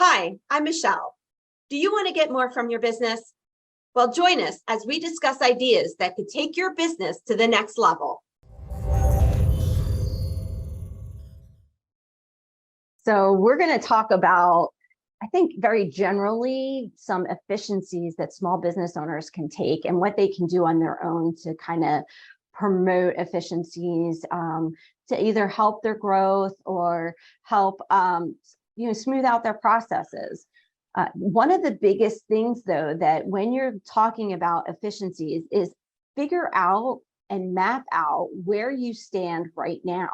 Hi, I'm Michelle. Do you want to get more from your business? Well, join us as we discuss ideas that could take your business to the next level. So we're going to talk about, I think very generally, some efficiencies that small business owners can take and what they can do on their own to kind of promote efficiencies to either help their growth or help smooth out their processes. One of the biggest things, though, that when you're talking about efficiencies is figure out and map out where you stand right now.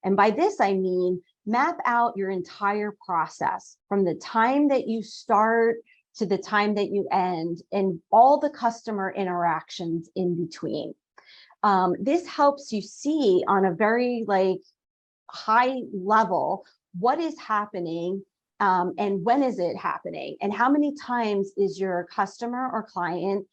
And by this, I mean, map out your entire process from the time that you start to the time that you end and all the customer interactions in between. This helps you see on a very high level what is happening and when is it happening and how many times is your customer or client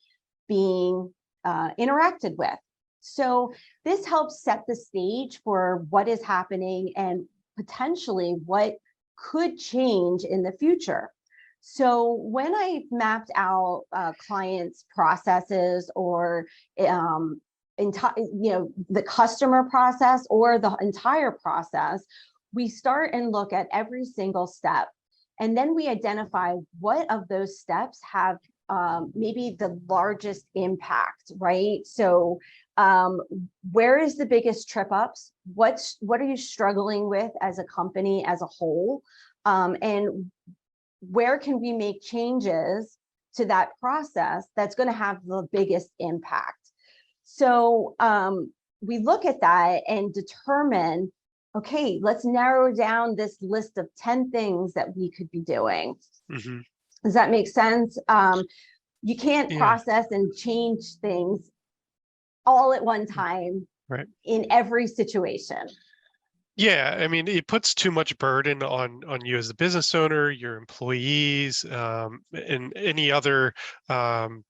being interacted with. So this helps set the stage for what is happening and potentially what could change in the future. So when I mapped out clients' processes or the customer process or the entire process, we start and look at every single step. And then we identify what of those steps have maybe the largest impact, right? So where is the biggest trip ups? What are you struggling with as a company as a whole? And where can we make changes to that process that's going to have the biggest impact? So we look at that and determine, okay, let's narrow down this list of 10 things that we could be doing. Mm-hmm. Does that make sense? You can't process and change things all at one time, right, in every situation. Yeah, I mean, it puts too much burden on you as the business owner, your employees, and any other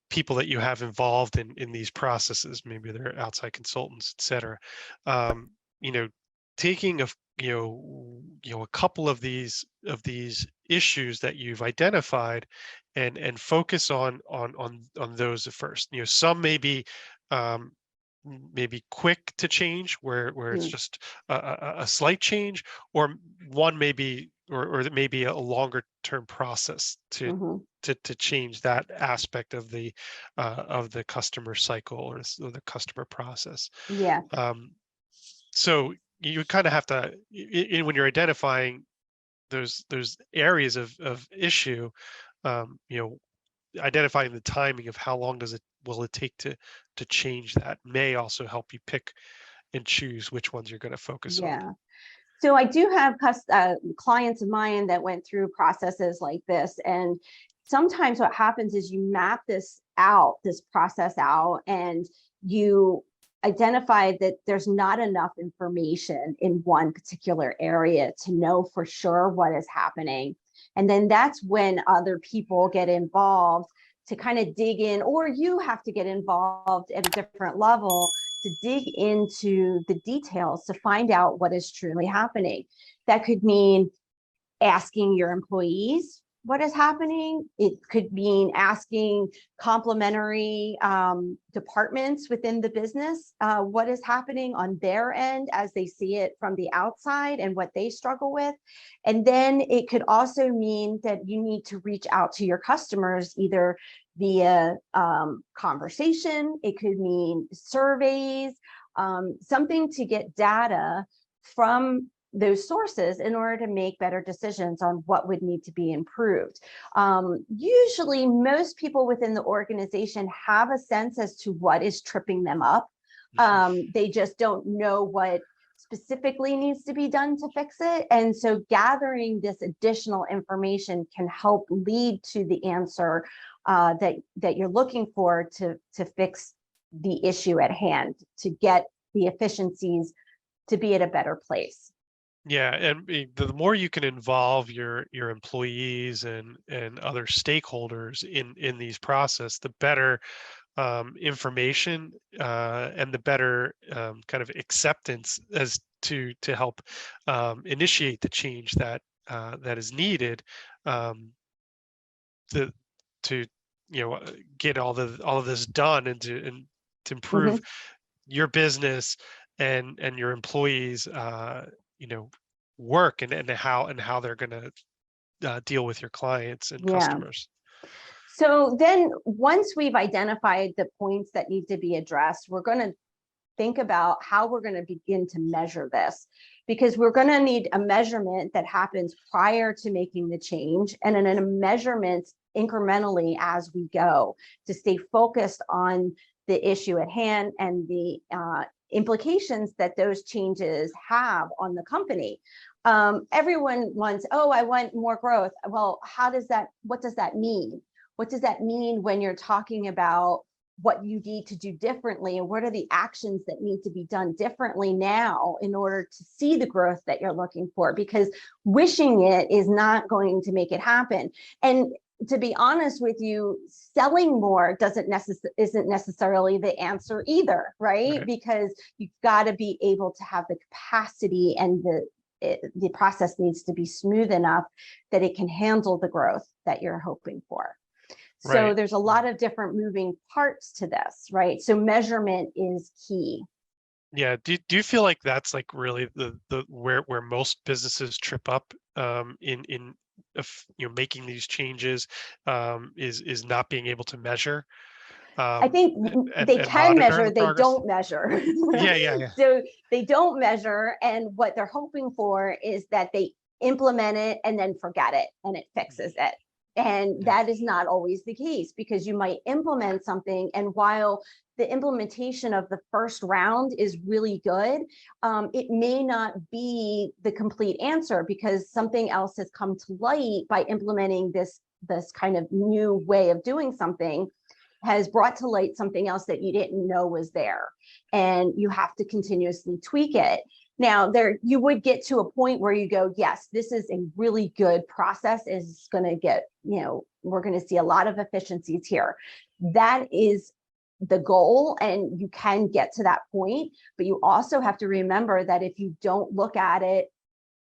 people that you have involved in these processes. Maybe they're outside consultants, et cetera. Taking a couple of these issues that you've identified and focus on those at first. Some may be maybe quick to change where it's just a slight change, or one maybe or it may be a longer term process to change that aspect of the customer cycle or the customer process. Yeah. So you kind of have to, when you're identifying those areas of issue, identifying the timing of how long will it take to change that may also help you pick and choose which ones you're going to focus on. So I do have clients of mine that went through processes like this, and sometimes what happens is you map this process out, and you identify that there's not enough information in one particular area to know for sure what is happening. And then that's when other people get involved to kind of dig in, or you have to get involved at a different level to dig into the details to find out what is truly happening. That could mean asking your employees what is happening. It could mean asking complementary departments within the business what is happening on their end as they see it from the outside and what they struggle with. And then it could also mean that you need to reach out to your customers either via conversation. It could mean surveys, something to get data from those sources in order to make better decisions on what would need to be improved. Usually most people within the organization have a sense as to what is tripping them up. They just don't know what specifically needs to be done to fix it. And so gathering this additional information can help lead to the answer that you're looking for to fix the issue at hand, to get the efficiencies to be at a better place. Yeah, and the more you can involve your employees and other stakeholders in these process, the better information and the better kind of acceptance as to help initiate the change that that is needed, to to get all of this done, to improve Mhm. your business and your employees, you know, work, and how they're going to deal with your clients and Yeah. customers. So then once we've identified the points that need to be addressed, we're going to think about how we're going to begin to measure this, because we're going to need a measurement that happens prior to making the change, and then a measurement incrementally as we go, to stay focused on the issue at hand and the implications that those changes have on the company. Everyone wants, oh, I want more growth. Well, what does that mean? What does that mean when you're talking about what you need to do differently, and what are the actions that need to be done differently now in order to see the growth that you're looking for? Because wishing it is not going to make it happen. And to be honest with you, selling more isn't necessarily the answer either, right? Right. Because you've got to be able to have the capacity, and the process needs to be smooth enough that it can handle the growth that you're hoping for. So Right. there's a lot of different moving parts to this, right? So measurement is key. Yeah. Do you feel like that's like really the where most businesses trip up, in making these changes, is not being able to measure, I um, think and they and can monitor measure, the they progress? don't measure. Yeah, yeah, yeah. So they don't measure, and what they're hoping for is that they implement it and then forget it and it fixes it. And Yeah. that is not always the case, because you might implement something, and while the implementation of the first round is really good, it may not be the complete answer, because something else has come to light by implementing this kind of new way of doing something, has brought to light something else that you didn't know was there, and you have to continuously tweak it. Now, there you would get to a point where you go, yes, this is a really good process, is going to get, we're going to see a lot of efficiencies here. That is the goal, and you can get to that point, but you also have to remember that if you don't look at it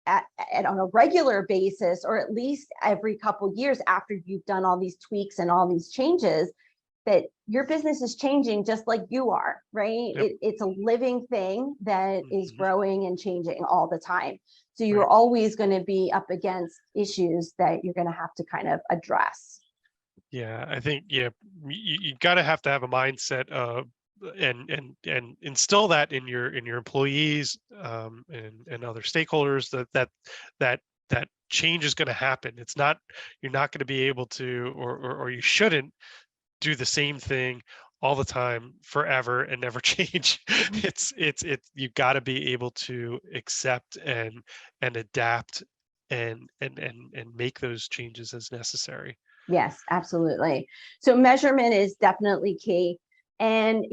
on a regular basis, or at least every couple years after you've done all these tweaks and all these changes, that your business is changing just like you are, right? Yep. It's a living thing that is Mhm. growing and changing all the time. So you're Right. always going to be up against issues that you're going to have to kind of address. Yeah, I think, you gotta have to have a mindset of, and instill that in your employees, and other stakeholders, that change is going to happen. You're not going to be able to, or you shouldn't do the same thing all the time forever and never change. It's you got to be able to accept and adapt, and make those changes as necessary. Yes, absolutely. So measurement is definitely key. And,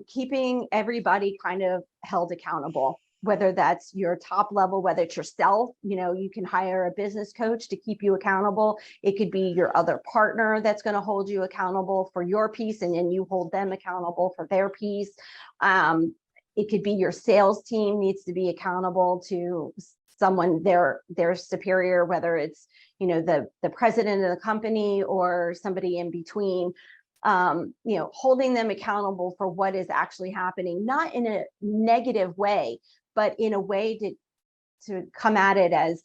keeping everybody kind of held accountable, whether that's your top level, whether it's yourself, you can hire a business coach to keep you accountable. It could be your other partner that's going to hold you accountable for your piece, and then you hold them accountable for their piece. It could be your sales team needs to be accountable to someone, their superior, whether it's the president of the company or somebody in between. Holding them accountable for what is actually happening, not in a negative way, but in a way to come at it as,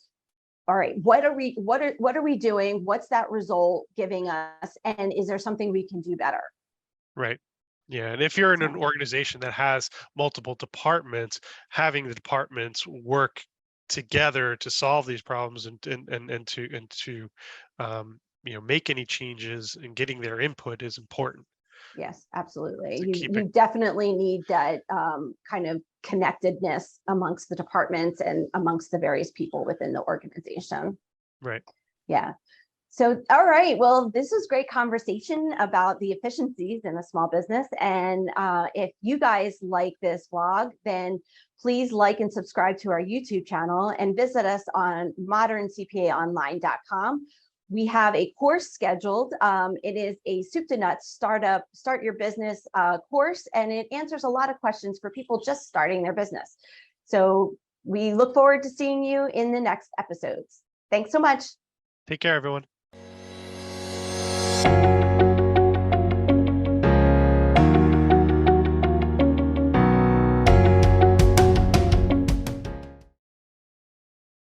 all right, what are we doing? What's that result giving us? And is there something we can do better? Right. Yeah, and if you're in an So organization that has multiple departments, having the departments work together to solve these problems, and to make any changes, and getting their input is important yes, absolutely. to You keep it you definitely need that kind of connectedness amongst the departments and amongst the various people within the organization. right. Yeah. So, all right. Well, this was great conversation about the efficiencies in a small business. And if you guys like this vlog, then please like and subscribe to our YouTube channel, and visit us on moderncpaonline.com. We have a course scheduled. It is a soup to nuts start your business course, and it answers a lot of questions for people just starting their business. So we look forward to seeing you in the next episodes. Thanks so much. Take care, everyone.